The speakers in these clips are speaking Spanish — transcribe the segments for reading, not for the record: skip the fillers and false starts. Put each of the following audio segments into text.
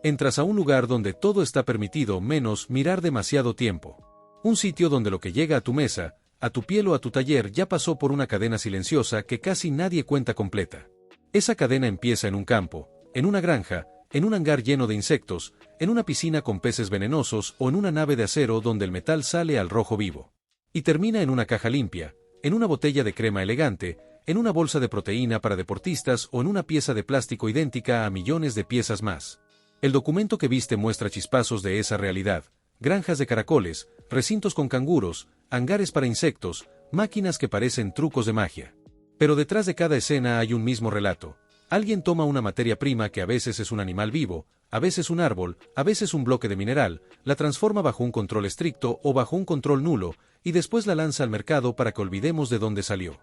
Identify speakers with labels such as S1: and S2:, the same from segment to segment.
S1: Entras a un lugar donde todo está permitido menos mirar demasiado tiempo. Un sitio donde lo que llega a tu mesa, a tu piel o a tu taller ya pasó por una cadena silenciosa que casi nadie cuenta completa. Esa cadena empieza en un campo, en una granja, en un hangar lleno de insectos, en una piscina con peces venenosos o en una nave de acero donde el metal sale al rojo vivo. Y termina en una caja limpia, en una botella de crema elegante, en una bolsa de proteína para deportistas o en una pieza de plástico idéntica a millones de piezas más. El documento que viste muestra chispazos de esa realidad: granjas de caracoles, recintos con canguros, hangares para insectos, máquinas que parecen trucos de magia. Pero detrás de cada escena hay un mismo relato. Alguien toma una materia prima que a veces es un animal vivo, a veces un árbol, a veces un bloque de mineral, la transforma bajo un control estricto o bajo un control nulo, y después la lanza al mercado para que olvidemos de dónde salió.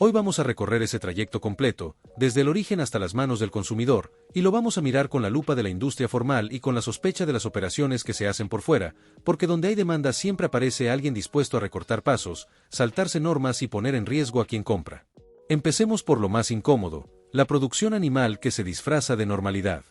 S1: Hoy vamos a recorrer ese trayecto completo, desde el origen hasta las manos del consumidor, y lo vamos a mirar con la lupa de la industria formal y con la sospecha de las operaciones que se hacen por fuera, porque donde hay demanda siempre aparece alguien dispuesto a recortar pasos, saltarse normas y poner en riesgo a quien compra. Empecemos por lo más incómodo: la producción animal que se disfraza de normalidad.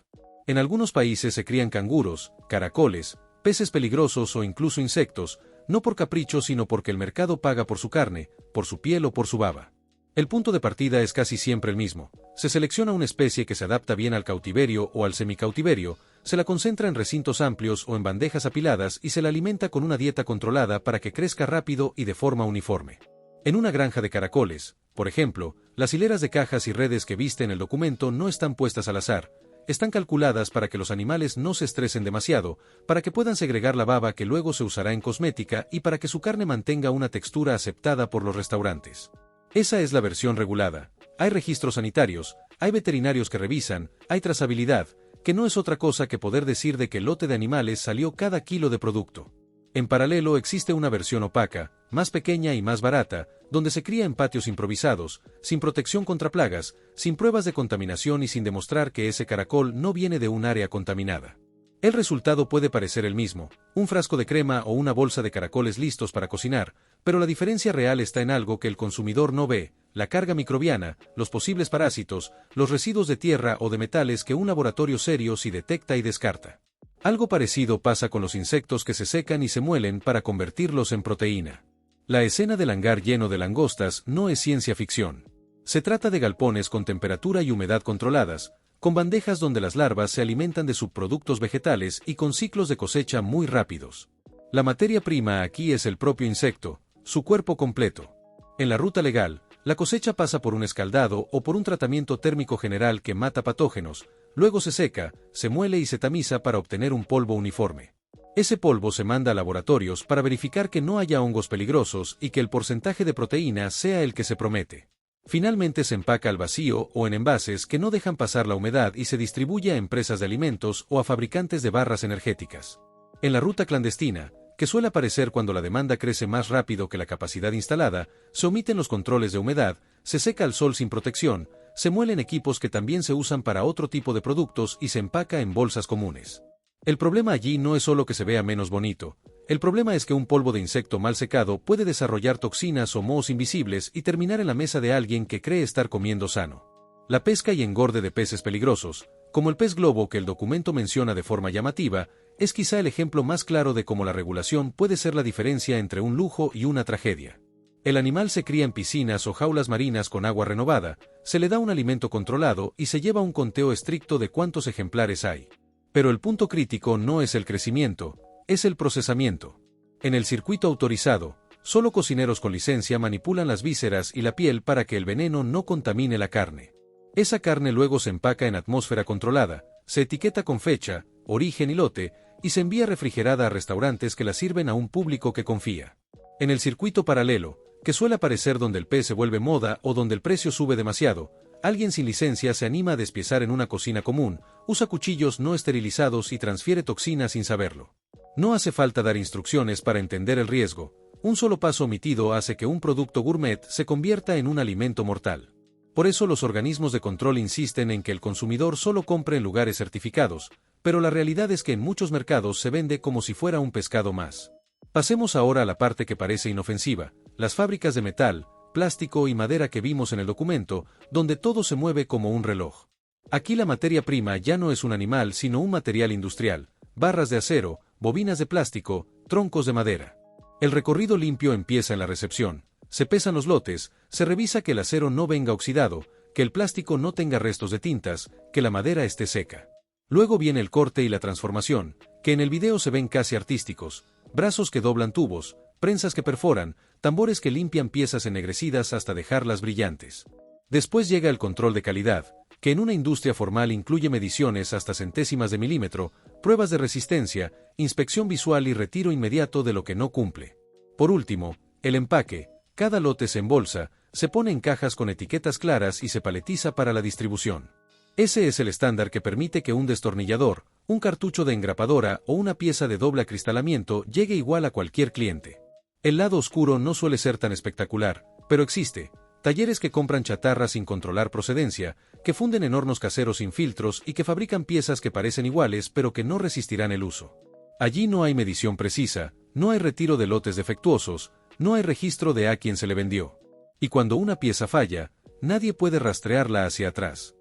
S1: En algunos países se crían canguros, caracoles, peces peligrosos o incluso insectos, no por capricho sino porque el mercado paga por su carne, por su piel o por su baba. El punto de partida es casi siempre el mismo: se selecciona una especie que se adapta bien al cautiverio o al semicautiverio, se la concentra en recintos amplios o en bandejas apiladas y se la alimenta con una dieta controlada para que crezca rápido y de forma uniforme. En una granja de caracoles, por ejemplo, las hileras de cajas y redes que viste en el documento no están puestas al azar, están calculadas para que los animales no se estresen demasiado, para que puedan segregar la baba que luego se usará en cosmética y para que su carne mantenga una textura aceptada por los restaurantes. Esa es la versión regulada. Hay registros sanitarios, hay veterinarios que revisan, hay trazabilidad, que no es otra cosa que poder decir de qué lote de animales salió cada kilo de producto. En paralelo existe una versión opaca, más pequeña y más barata, donde se cría en patios improvisados, sin protección contra plagas, sin pruebas de contaminación y sin demostrar que ese caracol no viene de un área contaminada. El resultado puede parecer el mismo: un frasco de crema o una bolsa de caracoles listos para cocinar, pero la diferencia real está en algo que el consumidor no ve: la carga microbiana, los posibles parásitos, los residuos de tierra o de metales que un laboratorio serio sí detecta y descarta. Algo parecido pasa con los insectos que se secan y se muelen para convertirlos en proteína. La escena del hangar lleno de langostas no es ciencia ficción. Se trata de galpones con temperatura y humedad controladas, con bandejas donde las larvas se alimentan de subproductos vegetales y con ciclos de cosecha muy rápidos. La materia prima aquí es el propio insecto, su cuerpo completo. En la ruta legal, la cosecha pasa por un escaldado o por un tratamiento térmico general que mata patógenos, luego se seca, se muele y se tamiza para obtener un polvo uniforme. Ese polvo se manda a laboratorios para verificar que no haya hongos peligrosos y que el porcentaje de proteína sea el que se promete. Finalmente se empaca al vacío o en envases que no dejan pasar la humedad y se distribuye a empresas de alimentos o a fabricantes de barras energéticas. En la ruta clandestina, que suele aparecer cuando la demanda crece más rápido que la capacidad instalada, se omiten los controles de humedad, se seca al sol sin protección, se muelen equipos que también se usan para otro tipo de productos y se empaca en bolsas comunes. El problema allí no es solo que se vea menos bonito. El problema es que un polvo de insecto mal secado puede desarrollar toxinas o mohos invisibles y terminar en la mesa de alguien que cree estar comiendo sano. La pesca y engorde de peces peligrosos, como el pez globo que el documento menciona de forma llamativa, es quizá el ejemplo más claro de cómo la regulación puede ser la diferencia entre un lujo y una tragedia. El animal se cría en piscinas o jaulas marinas con agua renovada, se le da un alimento controlado y se lleva un conteo estricto de cuántos ejemplares hay. Pero el punto crítico no es el crecimiento, es el procesamiento. En el circuito autorizado, solo cocineros con licencia manipulan las vísceras y la piel para que el veneno no contamine la carne. Esa carne luego se empaca en atmósfera controlada, se etiqueta con fecha, origen y lote, y se envía refrigerada a restaurantes que la sirven a un público que confía. En el circuito paralelo, que suele aparecer donde el pez se vuelve moda o donde el precio sube demasiado, alguien sin licencia se anima a despiezar en una cocina común, usa cuchillos no esterilizados y transfiere toxinas sin saberlo. No hace falta dar instrucciones para entender el riesgo. Un solo paso omitido hace que un producto gourmet se convierta en un alimento mortal. Por eso los organismos de control insisten en que el consumidor solo compre en lugares certificados, pero la realidad es que en muchos mercados se vende como si fuera un pescado más. Pasemos ahora a la parte que parece inofensiva: las fábricas de metal, plástico y madera que vimos en el documento, donde todo se mueve como un reloj. Aquí la materia prima ya no es un animal sino un material industrial, barras de acero, bobinas de plástico, troncos de madera. El recorrido limpio empieza en la recepción, se pesan los lotes, se revisa que el acero no venga oxidado, que el plástico no tenga restos de tintas, que la madera esté seca. Luego viene el corte y la transformación, que en el video se ven casi artísticos, brazos que doblan tubos, prensas que perforan, tambores que limpian piezas ennegrecidas hasta dejarlas brillantes. Después llega el control de calidad, que en una industria formal incluye mediciones hasta centésimas de milímetro, pruebas de resistencia, inspección visual y retiro inmediato de lo que no cumple. Por último, el empaque. Cada lote se embolsa, se pone en cajas con etiquetas claras y se paletiza para la distribución. Ese es el estándar que permite que un destornillador, un cartucho de engrapadora o una pieza de doble acristalamiento llegue igual a cualquier cliente. El lado oscuro no suele ser tan espectacular, pero existe. Talleres que compran chatarra sin controlar procedencia, que funden en hornos caseros sin filtros y que fabrican piezas que parecen iguales pero que no resistirán el uso. Allí no hay medición precisa, no hay retiro de lotes defectuosos, no hay registro de a quién se le vendió. Y cuando una pieza falla, nadie puede rastrearla hacia atrás.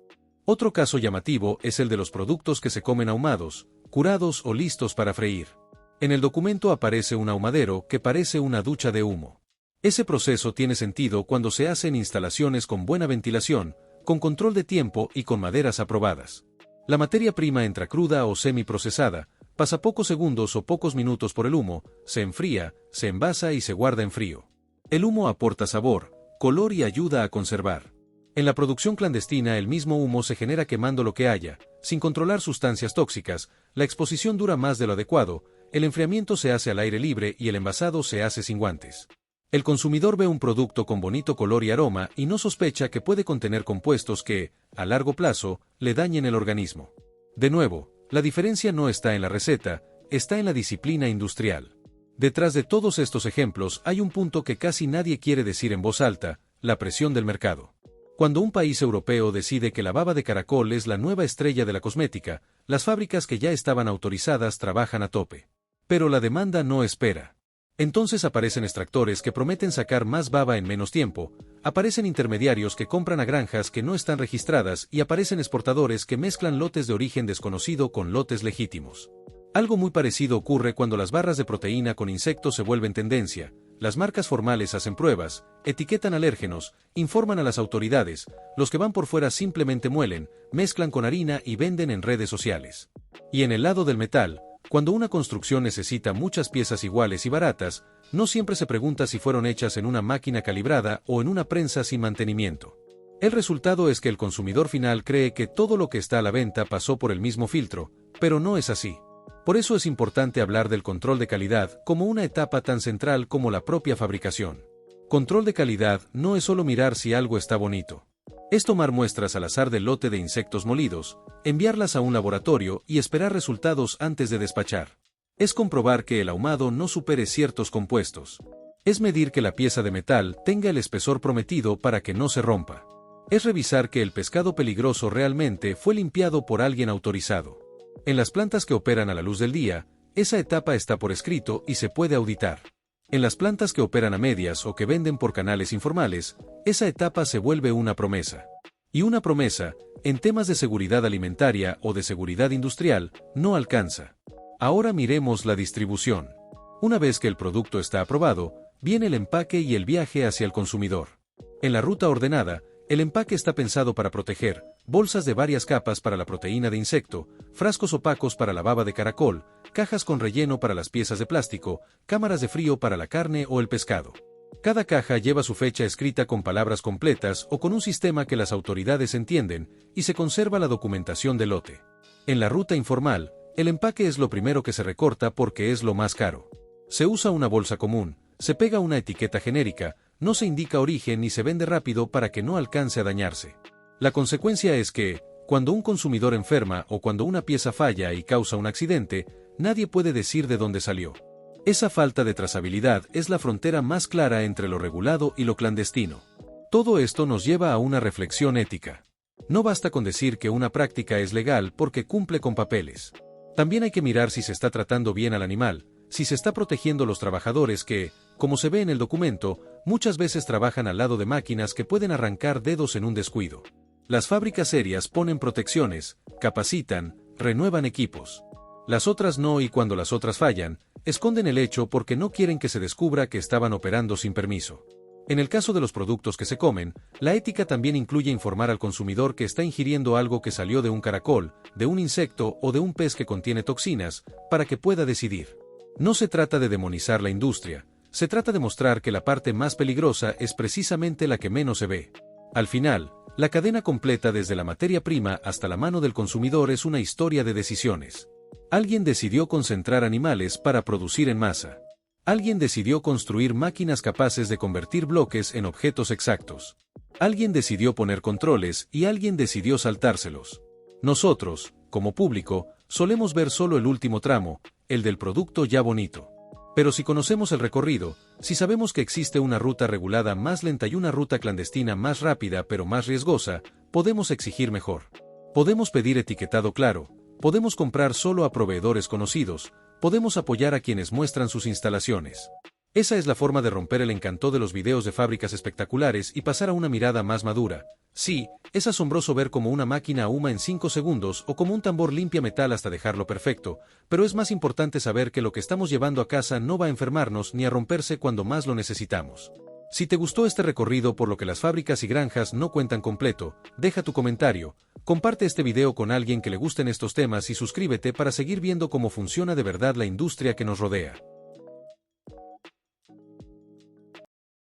S1: Otro caso llamativo es el de los productos que se comen ahumados, curados o listos para freír. En el documento aparece un ahumadero que parece una ducha de humo. Ese proceso tiene sentido cuando se hace en instalaciones con buena ventilación, con control de tiempo y con maderas aprobadas. La materia prima entra cruda o semiprocesada, pasa pocos segundos o pocos minutos por el humo, se enfría, se envasa y se guarda en frío. El humo aporta sabor, color y ayuda a conservar. En la producción clandestina el mismo humo se genera quemando lo que haya, sin controlar sustancias tóxicas, la exposición dura más de lo adecuado, el enfriamiento se hace al aire libre y el envasado se hace sin guantes. El consumidor ve un producto con bonito color y aroma y no sospecha que puede contener compuestos que, a largo plazo, le dañen el organismo. De nuevo, la diferencia no está en la receta, está en la disciplina industrial. Detrás de todos estos ejemplos hay un punto que casi nadie quiere decir en voz alta: la presión del mercado. Cuando un país europeo decide que la baba de caracol es la nueva estrella de la cosmética, las fábricas que ya estaban autorizadas trabajan a tope. Pero la demanda no espera. Entonces aparecen extractores que prometen sacar más baba en menos tiempo, aparecen intermediarios que compran a granjas que no están registradas y aparecen exportadores que mezclan lotes de origen desconocido con lotes legítimos. Algo muy parecido ocurre cuando las barras de proteína con insectos se vuelven tendencia. Las marcas formales hacen pruebas, etiquetan alérgenos, informan a las autoridades, los que van por fuera simplemente muelen, mezclan con harina y venden en redes sociales. Y en el lado del metal, cuando una construcción necesita muchas piezas iguales y baratas, no siempre se pregunta si fueron hechas en una máquina calibrada o en una prensa sin mantenimiento. El resultado es que el consumidor final cree que todo lo que está a la venta pasó por el mismo filtro, pero no es así. Por eso es importante hablar del control de calidad como una etapa tan central como la propia fabricación. Control de calidad no es solo mirar si algo está bonito. Es tomar muestras al azar del lote de insectos molidos, enviarlas a un laboratorio y esperar resultados antes de despachar. Es comprobar que el ahumado no supere ciertos compuestos. Es medir que la pieza de metal tenga el espesor prometido para que no se rompa. Es revisar que el pescado peligroso realmente fue limpiado por alguien autorizado. En las plantas que operan a la luz del día, esa etapa está por escrito y se puede auditar. En las plantas que operan a medias o que venden por canales informales, esa etapa se vuelve una promesa. Y una promesa, en temas de seguridad alimentaria o de seguridad industrial, no alcanza. Ahora miremos la distribución. Una vez que el producto está aprobado, viene el empaque y el viaje hacia el consumidor. En la ruta ordenada, el empaque está pensado para proteger, bolsas de varias capas para la proteína de insecto, frascos opacos para la baba de caracol, cajas con relleno para las piezas de plástico, cámaras de frío para la carne o el pescado. Cada caja lleva su fecha escrita con palabras completas o con un sistema que las autoridades entienden, y se conserva la documentación del lote. En la ruta informal, el empaque es lo primero que se recorta porque es lo más caro. Se usa una bolsa común, se pega una etiqueta genérica, no se indica origen ni se vende rápido para que no alcance a dañarse. La consecuencia es que, cuando un consumidor enferma o cuando una pieza falla y causa un accidente, nadie puede decir de dónde salió. Esa falta de trazabilidad es la frontera más clara entre lo regulado y lo clandestino. Todo esto nos lleva a una reflexión ética. No basta con decir que una práctica es legal porque cumple con papeles. También hay que mirar si se está tratando bien al animal, si se está protegiendo a los trabajadores que, como se ve en el documento, muchas veces trabajan al lado de máquinas que pueden arrancar dedos en un descuido. Las fábricas serias ponen protecciones, capacitan, renuevan equipos. Las otras no, y cuando las otras fallan, esconden el hecho porque no quieren que se descubra que estaban operando sin permiso. En el caso de los productos que se comen, la ética también incluye informar al consumidor que está ingiriendo algo que salió de un caracol, de un insecto o de un pez que contiene toxinas, para que pueda decidir. No se trata de demonizar la industria, se trata de mostrar que la parte más peligrosa es precisamente la que menos se ve. Al final, la cadena completa desde la materia prima hasta la mano del consumidor es una historia de decisiones. Alguien decidió concentrar animales para producir en masa. Alguien decidió construir máquinas capaces de convertir bloques en objetos exactos. Alguien decidió poner controles y alguien decidió saltárselos. Nosotros, como público, solemos ver solo el último tramo, el del producto ya bonito. Pero si conocemos el recorrido, si sabemos que existe una ruta regulada más lenta y una ruta clandestina más rápida pero más riesgosa, podemos exigir mejor. Podemos pedir etiquetado claro, podemos comprar solo a proveedores conocidos, podemos apoyar a quienes muestran sus instalaciones. Esa es la forma de romper el encanto de los videos de fábricas espectaculares y pasar a una mirada más madura. Sí, es asombroso ver cómo una máquina ahuma en 5 segundos o como un tambor limpia metal hasta dejarlo perfecto, pero es más importante saber que lo que estamos llevando a casa no va a enfermarnos ni a romperse cuando más lo necesitamos. Si te gustó este recorrido por lo que las fábricas y granjas no cuentan completo, deja tu comentario, comparte este video con alguien que le gusten estos temas y suscríbete para seguir viendo cómo funciona de verdad la industria que nos rodea.